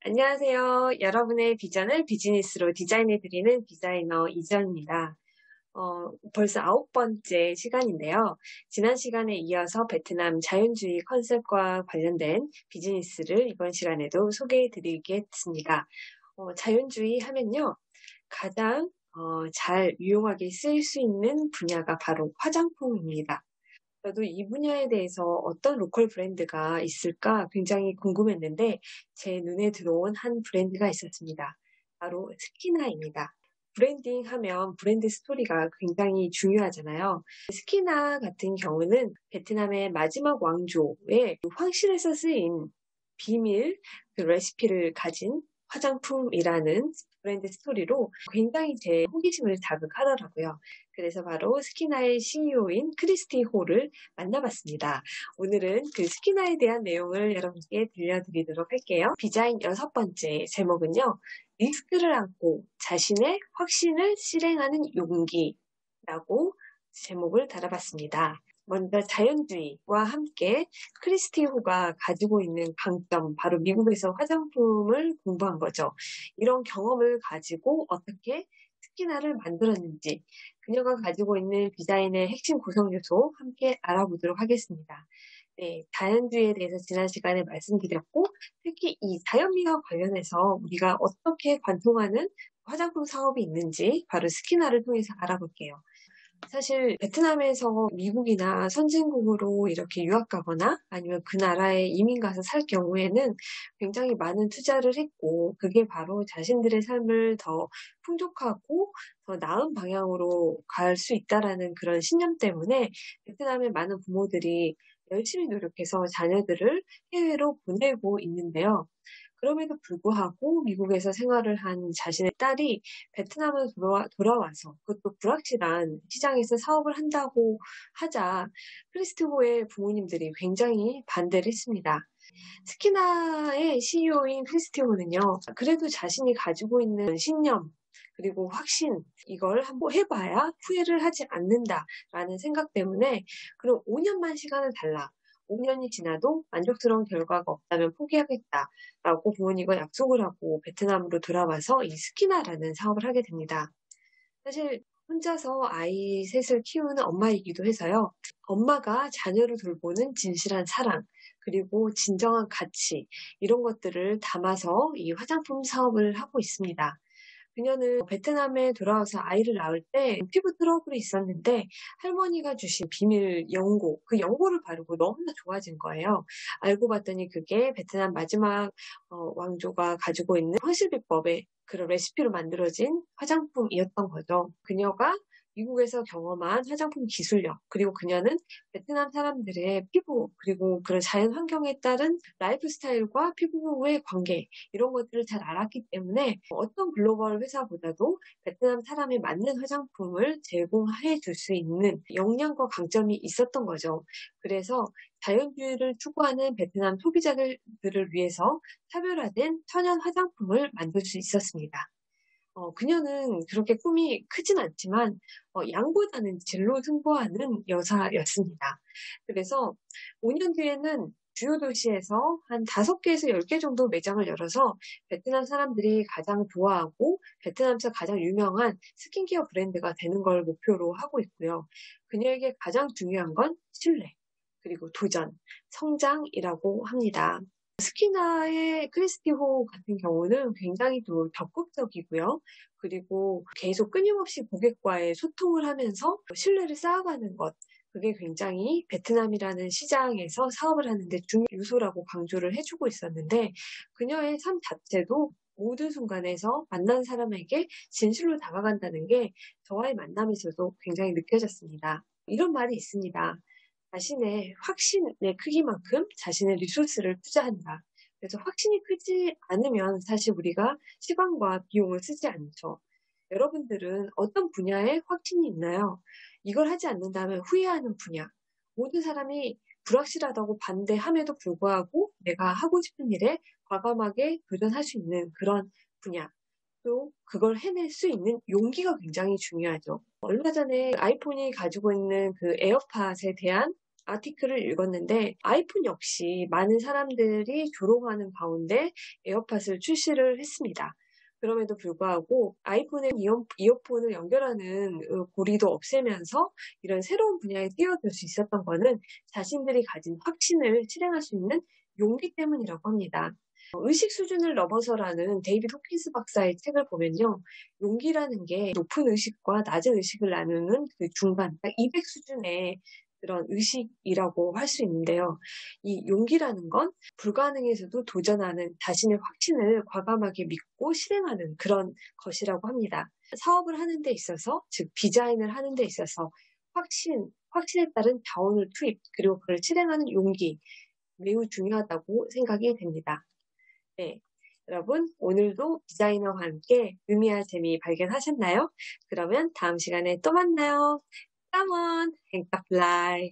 안녕하세요. 여러분의 비전을 비즈니스로 디자인해드리는 디자이너 이지연입니다. 벌써 9번째 시간인데요. 지난 시간에 이어서 베트남 자연주의 컨셉과 관련된 비즈니스를 이번 시간에도 소개해드리겠습니다. 자연주의 하면요. 가장 잘 유용하게 쓰일 수 있는 분야가 바로 화장품입니다. 저도 이 분야에 대해서 어떤 로컬 브랜드가 있을까 굉장히 궁금했는데 제 눈에 들어온 한 브랜드가 있었습니다. 바로 스키나입니다. 브랜딩 하면 브랜드 스토리가 굉장히 중요하잖아요. 스키나 같은 경우는 베트남의 마지막 왕조의 황실에서 쓰인 비밀 그 레시피를 가진 화장품이라는 브랜드 스토리로 굉장히 제 호기심을 자극하더라고요. 그래서 바로 스키나의 CEO인 크리스티 호를 만나봤습니다. 오늘은 그 스키나에 대한 내용을 여러분께 들려드리도록 할게요. 디자인 6번째 제목은요. 리스크를 안고 자신의 확신을 실행하는 용기라고 제목을 달아봤습니다. 먼저 자연주의와 함께 크리스티 호가 가지고 있는 강점, 바로 미국에서 화장품을 공부한 거죠. 이런 경험을 가지고 어떻게 스키나를 만들었는지, 그녀가 가지고 있는 디자인의 핵심 구성 요소 함께 알아보도록 하겠습니다. 네, 자연주의에 대해서 지난 시간에 말씀드렸고, 특히 이 자연미와 관련해서 우리가 어떻게 관통하는 화장품 사업이 있는지 바로 스키나를 통해서 알아볼게요. 사실 베트남에서 미국이나 선진국으로 이렇게 유학 가거나 아니면 그 나라에 이민 가서 살 경우에는 굉장히 많은 투자를 했고, 그게 바로 자신들의 삶을 더 풍족하고 더 나은 방향으로 갈 수 있다라는 그런 신념 때문에 베트남의 많은 부모들이 열심히 노력해서 자녀들을 해외로 보내고 있는데요. 그럼에도 불구하고 미국에서 생활을 한 자신의 딸이 베트남으로 돌아와서 그것도 불확실한 시장에서 사업을 한다고 하자 크리스티호의 부모님들이 굉장히 반대를 했습니다. 스키나의 CEO인 크리스티호는요, 그래도 자신이 가지고 있는 신념, 그리고 확신, 이걸 한번 해봐야 후회를 하지 않는다라는 생각 때문에 그럼 5년만 시간을 달라. 5년이 지나도 만족스러운 결과가 없다면 포기하겠다라고 부모님과 약속을 하고 베트남으로 돌아와서 이 스키나라는 사업을 하게 됩니다. 사실 혼자서 아이 셋을 키우는 엄마이기도 해서요. 엄마가 자녀를 돌보는 진실한 사랑, 그리고 진정한 가치, 이런 것들을 담아서 이 화장품 사업을 하고 있습니다. 그녀는 베트남에 돌아와서 아이를 낳을 때 피부 트러블이 있었는데 할머니가 주신 비밀 연고, 그 연고를 바르고 너무나 좋아진 거예요. 알고 봤더니 그게 베트남 마지막 왕조가 가지고 있는 황실비법의 그런 레시피로 만들어진 화장품이었던 거죠. 그녀가 미국에서 경험한 화장품 기술력, 그리고 그녀는 베트남 사람들의 피부, 그리고 그런 자연 환경에 따른 라이프 스타일과 피부의 관계, 이런 것들을 잘 알았기 때문에 어떤 글로벌 회사보다도 베트남 사람에 맞는 화장품을 제공해 줄 수 있는 역량과 강점이 있었던 거죠. 그래서 자연주의를 추구하는 베트남 소비자들을 위해서 차별화된 천연 화장품을 만들 수 있었습니다. 그녀는 그렇게 꿈이 크진 않지만 양보다는 질로 승부하는 여사였습니다. 그래서 5년 뒤에는 주요 도시에서 한 5개에서 10개 정도 매장을 열어서 베트남 사람들이 가장 좋아하고 베트남에서 가장 유명한 스킨케어 브랜드가 되는 걸 목표로 하고 있고요. 그녀에게 가장 중요한 건 신뢰, 그리고 도전, 성장이라고 합니다. 스키나의 크리스티호 같은 경우는 굉장히 또 적극적이고요. 그리고 계속 끊임없이 고객과의 소통을 하면서 신뢰를 쌓아가는 것. 그게 굉장히 베트남이라는 시장에서 사업을 하는데 중요 요소라고 강조를 해주고 있었는데 그녀의 삶 자체도 모든 순간에서 만난 사람에게 진실로 다가간다는 게 저와의 만남에서도 굉장히 느껴졌습니다. 이런 말이 있습니다. 자신의 확신의 크기만큼 자신의 리소스를 투자한다. 그래서 확신이 크지 않으면 사실 우리가 시간과 비용을 쓰지 않죠. 여러분들은 어떤 분야에 확신이 있나요? 이걸 하지 않는다면 후회하는 분야. 모든 사람이 불확실하다고 반대함에도 불구하고 내가 하고 싶은 일에 과감하게 도전할 수 있는 그런 분야. 또 그걸 해낼 수 있는 용기가 굉장히 중요하죠. 얼마 전에 아이폰이 가지고 있는 그 에어팟에 대한 아티클을 읽었는데 아이폰 역시 많은 사람들이 조롱하는 가운데 에어팟을 출시를 했습니다. 그럼에도 불구하고 아이폰에 이어폰을 연결하는 고리도 없애면서 이런 새로운 분야에 뛰어들 수 있었던 거는 자신들이 가진 확신을 실행할 수 있는 용기 때문이라고 합니다. 의식 수준을 넘어서라는 데이비드 호킨스 박사의 책을 보면요. 용기라는 게 높은 의식과 낮은 의식을 나누는 그 중간, 딱 200 수준의 그런 의식이라고 할 수 있는데요. 이 용기라는 건 불가능에서도 도전하는 자신의 확신을 과감하게 믿고 실행하는 그런 것이라고 합니다. 사업을 하는 데 있어서, 즉 디자인을 하는 데 있어서 확신에 따른 자원을 투입, 그리고 그걸 실행하는 용기, 매우 중요하다고 생각이 됩니다. 네. 여러분, 오늘도 디자이너와 함께 의미와 재미 발견하셨나요? 그러면 다음 시간에 또 만나요. Come on, hang up lie.